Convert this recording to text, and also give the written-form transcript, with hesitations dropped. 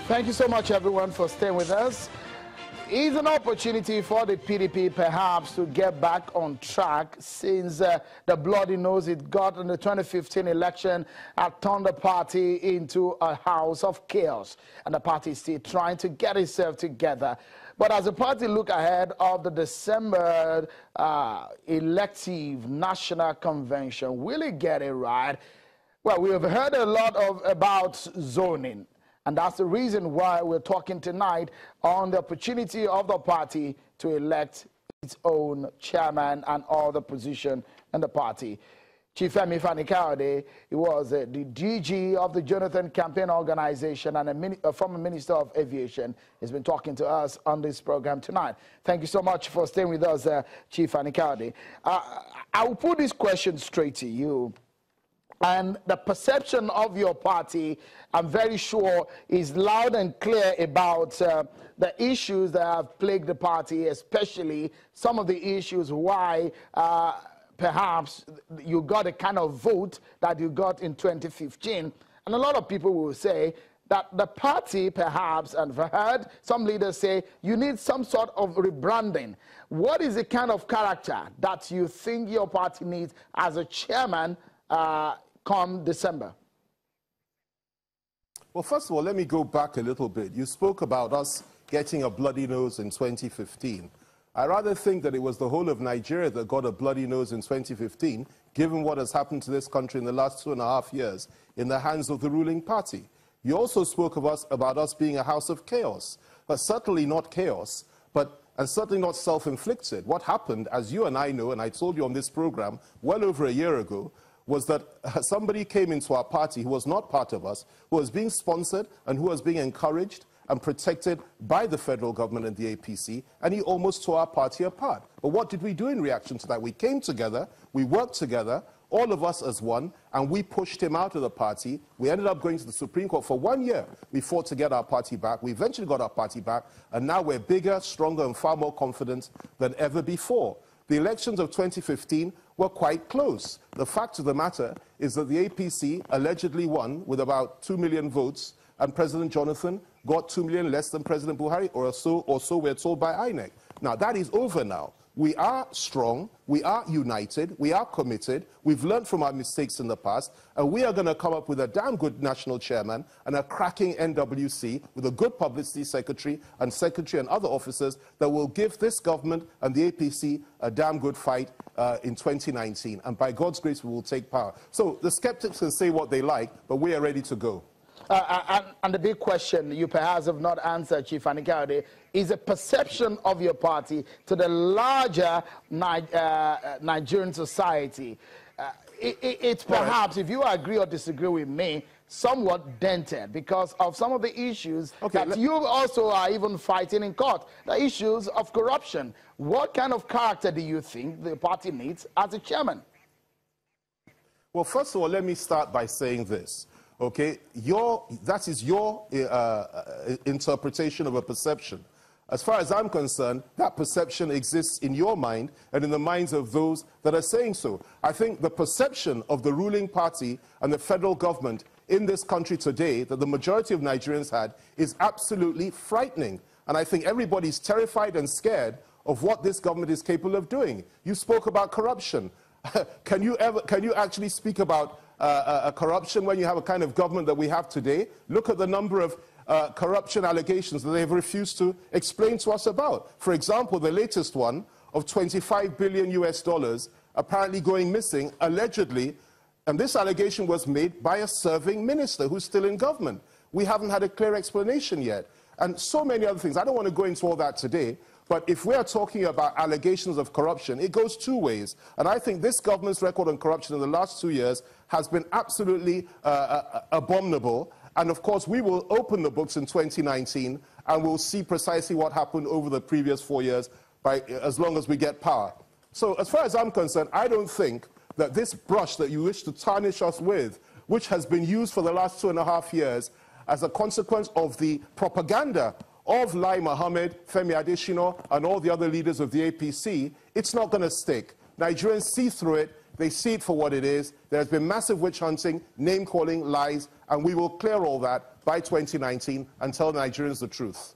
Thank you so much, everyone, for staying with us. It's an opportunity for the PDP perhaps to get back on track since the bloody nose it got in the 2015 election had turned the party into a house of chaos. And the party is still trying to get itself together. But as the party look ahead of the December elective national convention, will it get it right? Well, we have heard a lot about zoning. And that's the reason why we're talking tonight on the opportunity of the party to elect its own chairman and all the position in the party. Chief Fani Kayode, he was the DG of the Jonathan Campaign Organization and a former Minister of Aviation. He's been talking to us on this program tonight. Thank you so much for staying with us, Chief Fani Kayode. I will put this question straight to you. And the perception of your party, I'm very sure, is loud and clear about the issues that have plagued the party, especially some of the issues why perhaps you got a kind of vote that you got in 2015. And a lot of people will say that the party perhaps, and I've heard some leaders say, you need some sort of rebranding. What is the kind of character that you think your party needs as a chairman come December? Well, first of all, let me go back a little bit. You spoke about us getting a bloody nose in 2015. I rather think that it was the whole of Nigeria that got a bloody nose in 2015, given what has happened to this country in the last 2.5 years in the hands of the ruling party. You also spoke about us being a house of chaos, but certainly not chaos, and certainly not self-inflicted. What happened, as you and I know, and I told you on this program well over a year ago, was that somebody came into our party who was not part of us, who was being sponsored and who was being encouraged and protected by the federal government and the APC, and he almost tore our party apart. But what did we do in reaction to that? We came together, we worked together, all of us as one, and we pushed him out of the party. We ended up going to the Supreme Court for 1 year. We fought to get our party back. We eventually got our party back, and now we're bigger, stronger, and far more confident than ever before. The elections of 2015 were quite close. The fact of the matter is that the APC allegedly won with about 2 million votes, and President Jonathan got 2 million less than President Buhari, or so we're told by INEC. Now, that is over now. We are strong, we are united, we are committed, we've learned from our mistakes in the past, and we are going to come up with a damn good national chairman and a cracking NWC with a good publicity secretary and other officers that will give this government and the APC a damn good fight in 2019. And by God's grace, we will take power. So the skeptics can say what they like, but we are ready to go. And the big question you perhaps have not answered, Chief Fani Kayode, is the perception of your party to the larger Nigerian society. It's perhaps, if you agree or disagree with me, somewhat dented because of some of the issues that you also are even fighting in court, the issues of corruption. What kind of character do you think the party needs as a chairman? Well, first of all, let me start by saying this. Okay, that is your interpretation of a perception. As far as I'm concerned, that perception exists in your mind and in the minds of those that are saying so. I think the perception of the ruling party and the federal government in this country today that the majority of Nigerians had is absolutely frightening. And I think everybody's terrified and scared of what this government is capable of doing. You spoke about corruption. Can you actually speak about corruption when you have a kind of government that we have today? Look at the number of corruption allegations that they have refused to explain to us about. For example, the latest one of $25 billion apparently going missing, allegedly, and this allegation was made by a serving minister who's still in government. We haven't had a clear explanation yet. And so many other things. I don't want to go into all that today, but if we are talking about allegations of corruption, it goes two ways. And I think this government's record on corruption in the last 2 years has been absolutely abominable. And of course, we will open the books in 2019 and we'll see precisely what happened over the previous 4 years as long as we get power. So as far as I'm concerned, I don't think that this brush that you wish to tarnish us with, which has been used for the last 2.5 years as a consequence of the propaganda of Lai Mohammed, Femi Adesina, and all the other leaders of the APC, it's not going to stick. Nigerians see through it. They see it for what it is. There's been massive witch hunting, name-calling, lies, and we will clear all that by 2019 and tell Nigerians the truth.